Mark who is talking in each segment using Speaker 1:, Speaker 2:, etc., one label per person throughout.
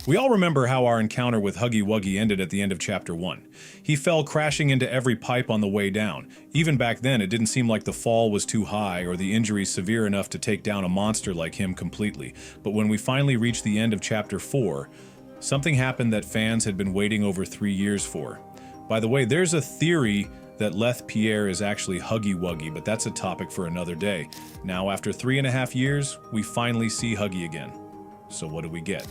Speaker 1: We all remember how our encounter with Huggy Wuggy ended at the end of Chapter 1. He fell crashing into every pipe on the way down. Even back then, it didn't seem like the fall was too high or the injuries severe enough to take down a monster like him completely. But when we finally reached the end of Chapter 4, something happened that fans had been waiting over 3 years for. By the way, there's a theory that Leth Pierre is actually Huggy Wuggy, but that's a topic for another day. Now, after 3.5 years, we finally see Huggy again. So what do we get?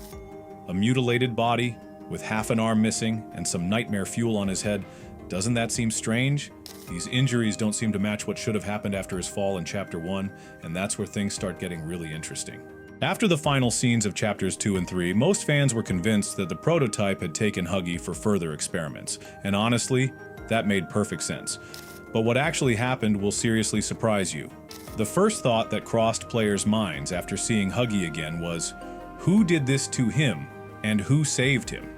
Speaker 1: A mutilated body with half an arm missing and some nightmare fuel on his head. Doesn't that seem strange? These injuries don't seem to match what should have happened after his fall in Chapter 1, and that's where things start getting really interesting. After the final scenes of Chapters 2 and 3, most fans were convinced that the prototype had taken Huggy for further experiments, and honestly, that made perfect sense. But what actually happened will seriously surprise you. The first thought that crossed players' minds after seeing Huggy again was, who did this to him? And who saved him?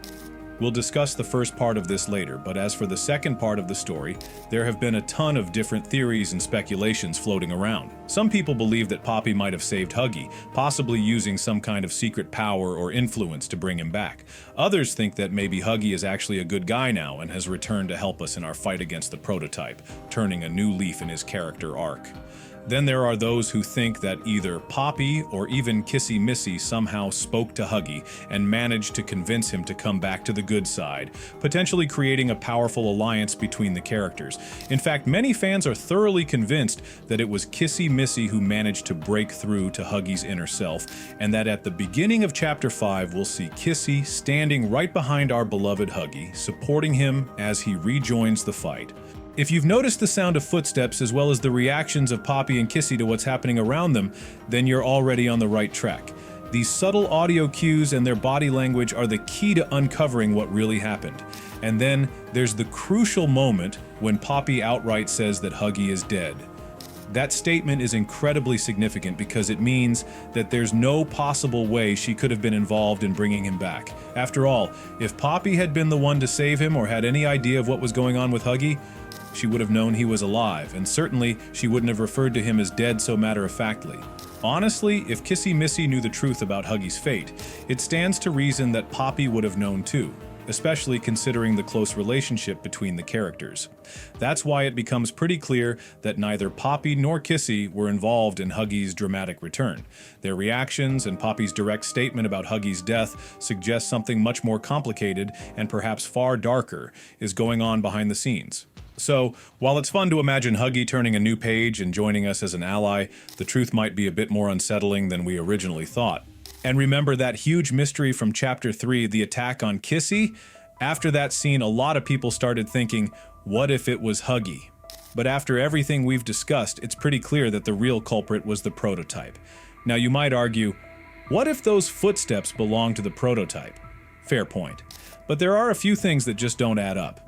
Speaker 1: We'll discuss the first part of this later, but as for the second part of the story, there have been a ton of different theories and speculations floating around. Some people believe that Poppy might have saved Huggy, possibly using some kind of secret power or influence to bring him back. Others think that maybe Huggy is actually a good guy now and has returned to help us in our fight against the prototype, turning a new leaf in his character arc. Then there are those who think that either Poppy or even Kissy Missy somehow spoke to Huggy and managed to convince him to come back to the good side, potentially creating a powerful alliance between the characters. In fact, many fans are thoroughly convinced that it was Kissy Missy who managed to break through to Huggy's inner self, and that at the beginning of Chapter 5 we'll see Kissy standing right behind our beloved Huggy, supporting him as he rejoins the fight. If you've noticed the sound of footsteps as well as the reactions of Poppy and Kissy to what's happening around them, then you're already on the right track. These subtle audio cues and their body language are the key to uncovering what really happened. And then there's the crucial moment when Poppy outright says that Huggy is dead. That statement is incredibly significant because it means that there's no possible way she could have been involved in bringing him back. After all, if Poppy had been the one to save him or had any idea of what was going on with Huggy, she would have known he was alive, and certainly she wouldn't have referred to him as dead so matter-of-factly. Honestly, if Kissy Missy knew the truth about Huggy's fate, it stands to reason that Poppy would have known too, especially considering the close relationship between the characters. That's why it becomes pretty clear that neither Poppy nor Kissy were involved in Huggy's dramatic return. Their reactions and Poppy's direct statement about Huggy's death suggest something much more complicated and perhaps far darker is going on behind the scenes. So, while it's fun to imagine Huggy turning a new page and joining us as an ally, the truth might be a bit more unsettling than we originally thought. And remember that huge mystery from Chapter 3, the attack on Kissy? After that scene, a lot of people started thinking, what if it was Huggy? But after everything we've discussed, it's pretty clear that the real culprit was the prototype. Now you might argue, what if those footsteps belong to the prototype? Fair point. But there are a few things that just don't add up.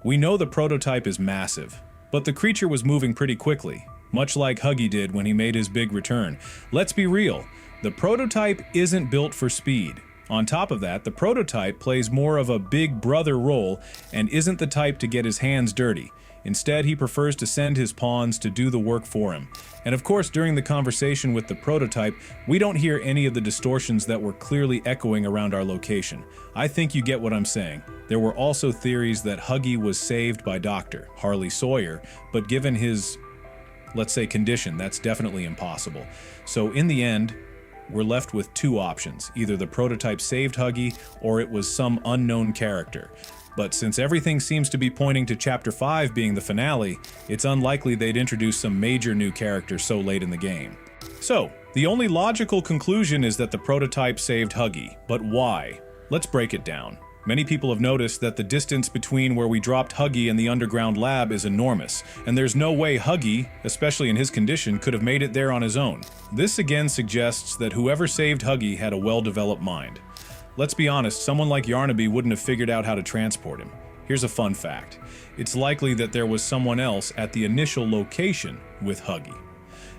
Speaker 1: We know the prototype is massive, but the creature was moving pretty quickly, much like Huggy did when he made his big return. Let's be real, the prototype isn't built for speed. On top of that, the prototype plays more of a big brother role and isn't the type to get his hands dirty. Instead, he prefers to send his pawns to do the work for him. And of course, during the conversation with the prototype, we don't hear any of the distortions that were clearly echoing around our location. I think you get what I'm saying. There were also theories that Huggy was saved by Dr. Harley Sawyer, but given his, let's say, condition, that's definitely impossible. So in the end, we're left with two options. Either the prototype saved Huggy, or it was some unknown character. But since everything seems to be pointing to Chapter 5 being the finale, it's unlikely they'd introduce some major new character so late in the game. So, the only logical conclusion is that the prototype saved Huggy, but why? Let's break it down. Many people have noticed that the distance between where we dropped Huggy and the underground lab is enormous, and there's no way Huggy, especially in his condition, could have made it there on his own. This again suggests that whoever saved Huggy had a well-developed mind. Let's be honest, someone like Yarnaby wouldn't have figured out how to transport him. Here's a fun fact. It's likely that there was someone else at the initial location with Huggy.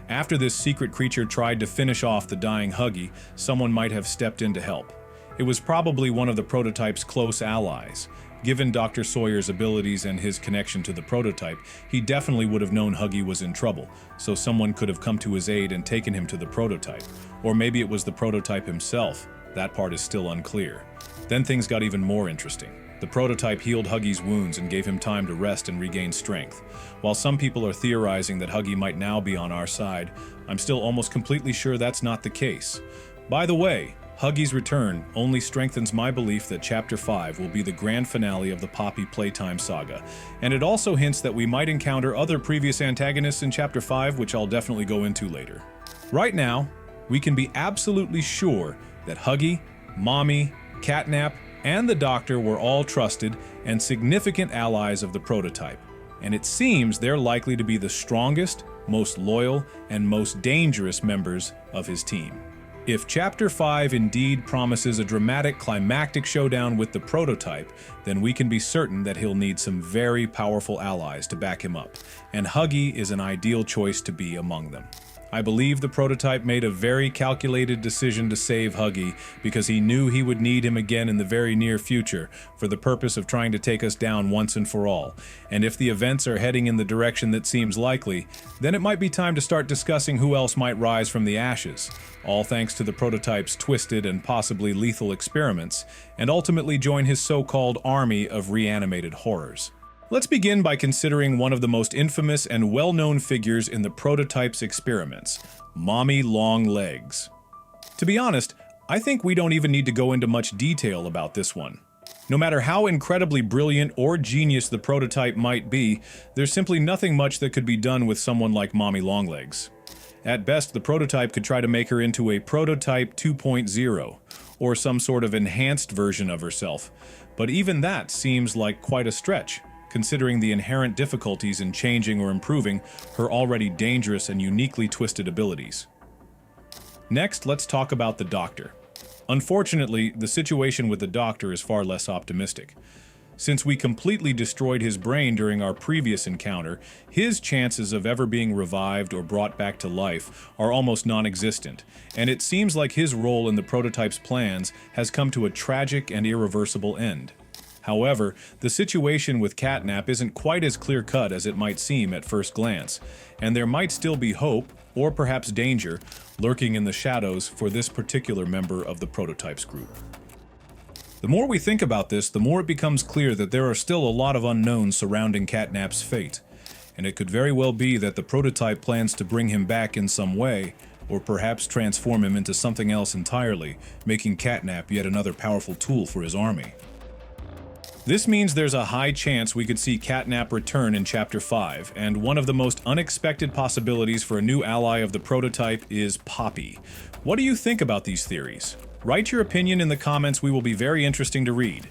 Speaker 1: After this secret creature tried to finish off the dying Huggy, someone might have stepped in to help. It was probably one of the prototype's close allies. Given Dr. Sawyer's abilities and his connection to the prototype, he definitely would have known Huggy was in trouble, so someone could have come to his aid and taken him to the prototype. Or maybe it was the prototype himself. That part is still unclear. Then things got even more interesting. The prototype healed Huggy's wounds and gave him time to rest and regain strength. While some people are theorizing that Huggy might now be on our side, I'm still almost completely sure that's not the case. By the way, Huggy's return only strengthens my belief that Chapter 5 will be the grand finale of the Poppy Playtime saga, and it also hints that we might encounter other previous antagonists in Chapter 5, which I'll definitely go into later. Right now, we can be absolutely sure that Huggy, Mommy, Catnap, and the Doctor were all trusted and significant allies of the prototype, and it seems they're likely to be the strongest, most loyal, and most dangerous members of his team. If Chapter 5 indeed promises a dramatic climactic showdown with the prototype, then we can be certain that he'll need some very powerful allies to back him up, and Huggy is an ideal choice to be among them. I believe the prototype made a very calculated decision to save Huggy because he knew he would need him again in the very near future for the purpose of trying to take us down once and for all. And if the events are heading in the direction that seems likely, then it might be time to start discussing who else might rise from the ashes, all thanks to the prototype's twisted and possibly lethal experiments, and ultimately join his so-called army of reanimated horrors. Let's begin by considering one of the most infamous and well-known figures in the prototype's experiments, Mommy Longlegs. To be honest, I think we don't even need to go into much detail about this one. No matter how incredibly brilliant or genius the prototype might be, there's simply nothing much that could be done with someone like Mommy Longlegs. At best, the prototype could try to make her into a prototype 2.0, or some sort of enhanced version of herself, but even that seems like quite a stretch, considering the inherent difficulties in changing or improving her already dangerous and uniquely twisted abilities. Next, let's talk about the Doctor. Unfortunately, the situation with the Doctor is far less optimistic. Since we completely destroyed his brain during our previous encounter, his chances of ever being revived or brought back to life are almost non-existent, and it seems like his role in the prototype's plans has come to a tragic and irreversible end. However, the situation with Catnap isn't quite as clear-cut as it might seem at first glance, and there might still be hope, or perhaps danger, lurking in the shadows for this particular member of the prototype's group. The more we think about this, the more it becomes clear that there are still a lot of unknowns surrounding Catnap's fate, and it could very well be that the prototype plans to bring him back in some way, or perhaps transform him into something else entirely, making Catnap yet another powerful tool for his army. This means there's a high chance we could see Catnap return in Chapter 5, and one of the most unexpected possibilities for a new ally of the prototype is Poppy. What do you think about these theories? Write your opinion in the comments, we will be very interesting to read.